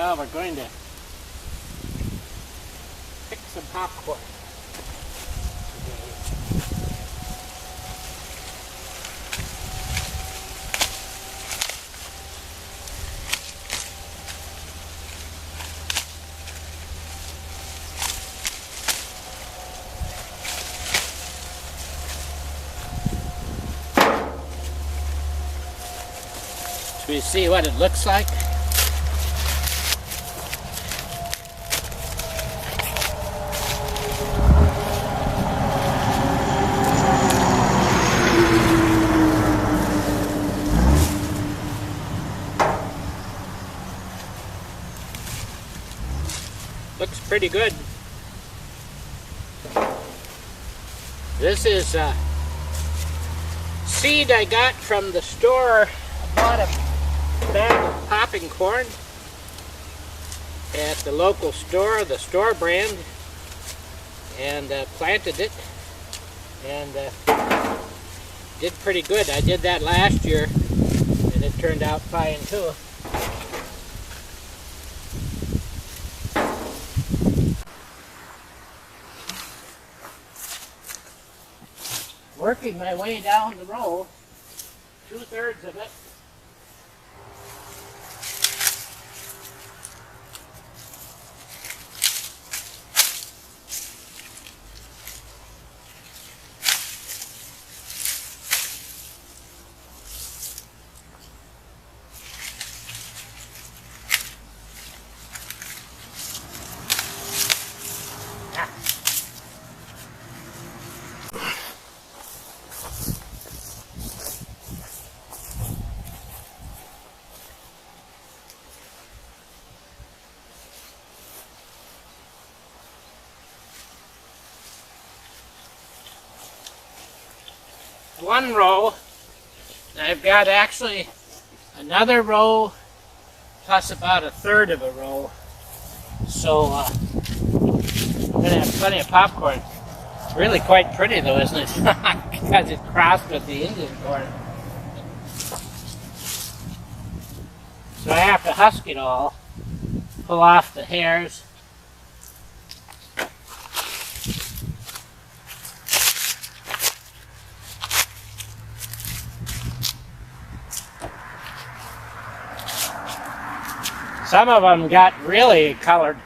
Well, we're going to pick some popcorn today. Should we see what it looks like? Looks pretty good. This is seed I got from the store. I bought a bag of popping corn at the local store, the store brand, and planted it, and did pretty good. I did that last year, and it turned out fine too. Working my way down the row, 2/3 of it. One row. I've got actually another row plus about 1/3 of a row. So I'm going to have plenty of popcorn. Really quite pretty though, isn't it? Because it's crossed with the Indian corn. So I have to husk it all, pull off the hairs. Some of them got really colored.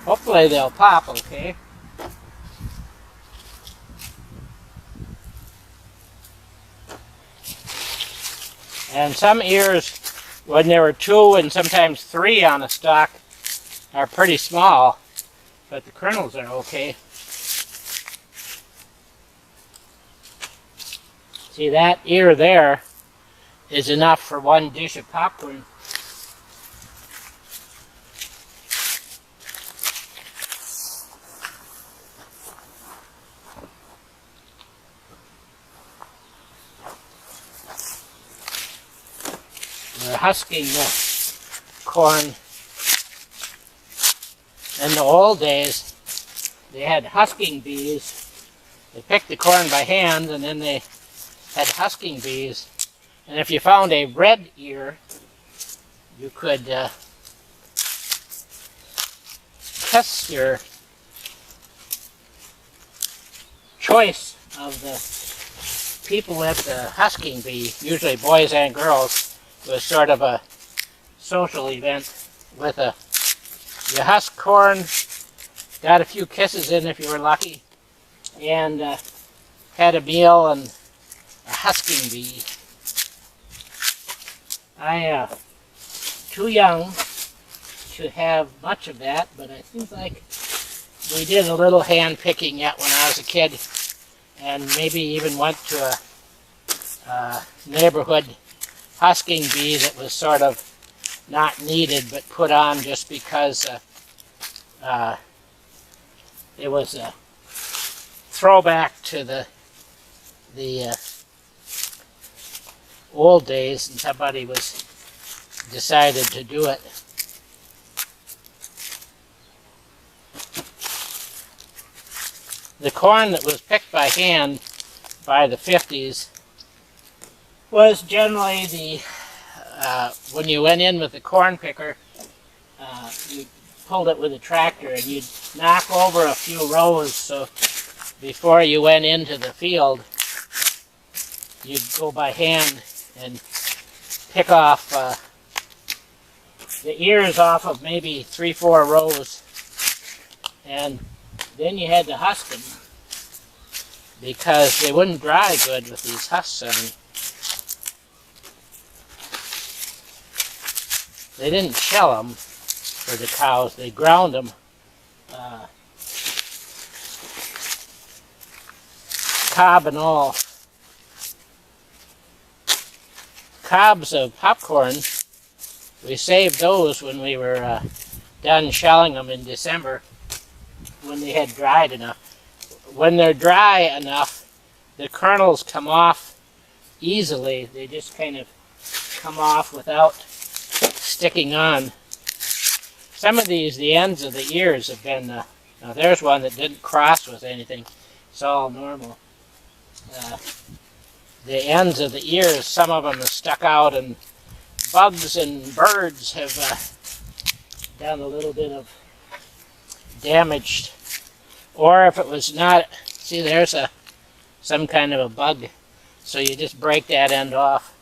Hopefully they'll pop okay. And some ears, when there were 2 and sometimes 3 on a stalk, are pretty small, but the kernels are okay. See, that ear there is enough for 1 dish of popcorn. We're husking the corn. In the old days, they had husking bees. They picked the corn by hand, and then they had husking bees. And if you found a red ear, you could test your choice of the people at the husking bee, usually boys and girls. It was sort of a social event with you husk corn, got a few kisses in if you were lucky, and had a meal and a husking bee. I too young to have much of that, but I think like we did a little hand picking yet when I was a kid, and maybe even went to a neighborhood husking bee that was sort of not needed but put on just because it was a throwback to the old days, and somebody decided to do it. The corn that was picked by hand by the 50s was generally the when you went in with the corn picker, you pulled it with a tractor, and you'd knock over a few rows, so before you went into the field, you'd go by hand and pick off the ears off of maybe 3-4 rows, and then you had to husk them because they wouldn't dry good with these husks on. They didn't shell them for the cows, they ground them. Cob and all. Cobs of popcorn, we saved those when we were done shelling them in December, when they had dried enough. When they're dry enough, the kernels come off easily. They just kind of come off without sticking on. Some of these, the ends of the ears have been, now there's one that didn't cross with anything. It's all normal. The ends of the ears, some of them have stuck out, and bugs and birds have done a little bit of damage. Or if it was not, see there's some kind of a bug, so you just break that end off.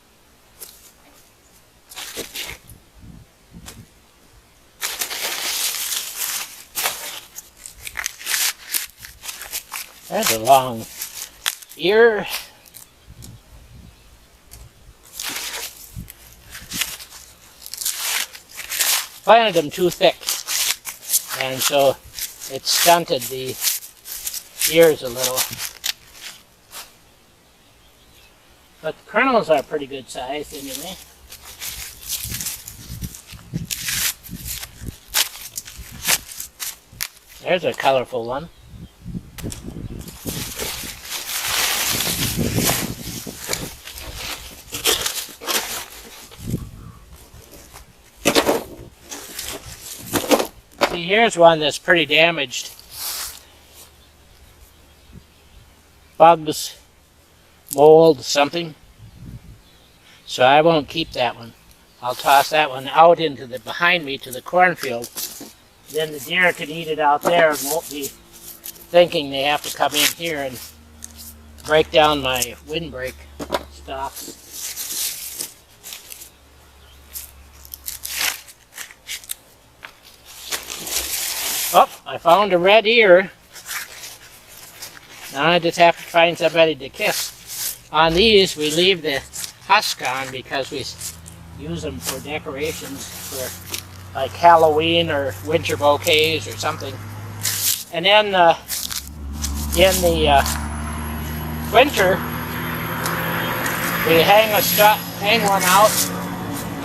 There's a long ear. Planted them too thick, and so it stunted the ears a little. But the kernels are pretty good size anyway. There's a colorful one. See, here's one that's pretty damaged. Bugs, mold, something. So I won't keep that one. I'll toss that one out into the behind me to the cornfield. Then the deer can eat it out there and won't be thinking they have to come in here and break down my windbreak stalks. Oh, I found a red ear. Now I just have to find somebody to kiss. On these, we leave the husk on because we use them for decorations for like Halloween or winter bouquets or something. And then in the winter, we hang one out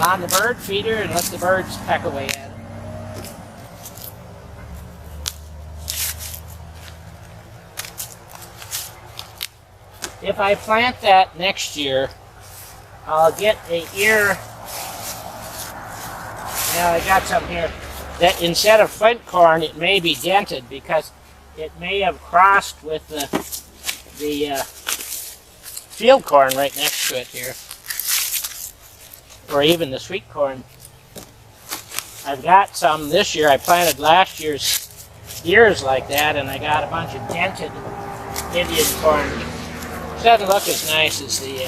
on the bird feeder and let the birds peck away at it. If I plant that next year, I'll get an ear. Now I got some here that instead of flint corn, it may be dented because it may have crossed with the field corn right next to it here, or even the sweet corn. I've got some this year. I planted last year's ears like that, and I got a bunch of dented Indian corn. Doesn't look as nice as the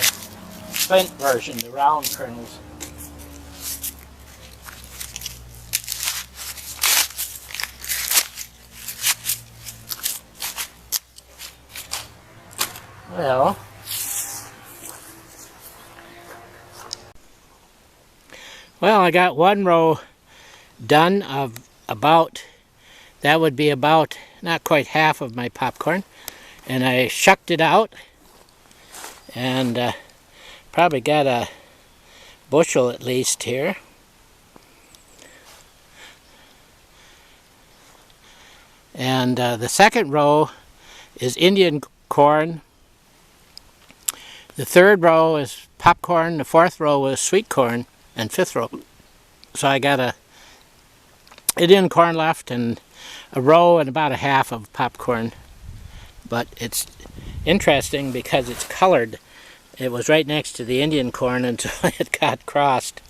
flint version, the round kernels. Well, I got one row done of about, that would be about not quite half of my popcorn, and I shucked it out. And probably got a bushel at least here. And the second row is Indian corn. The third row is popcorn. The fourth row is sweet corn. And fifth row. So I got a Indian corn left and a row and about a half of popcorn. But it's interesting because it's colored. It was right next to the Indian corn until it got crossed.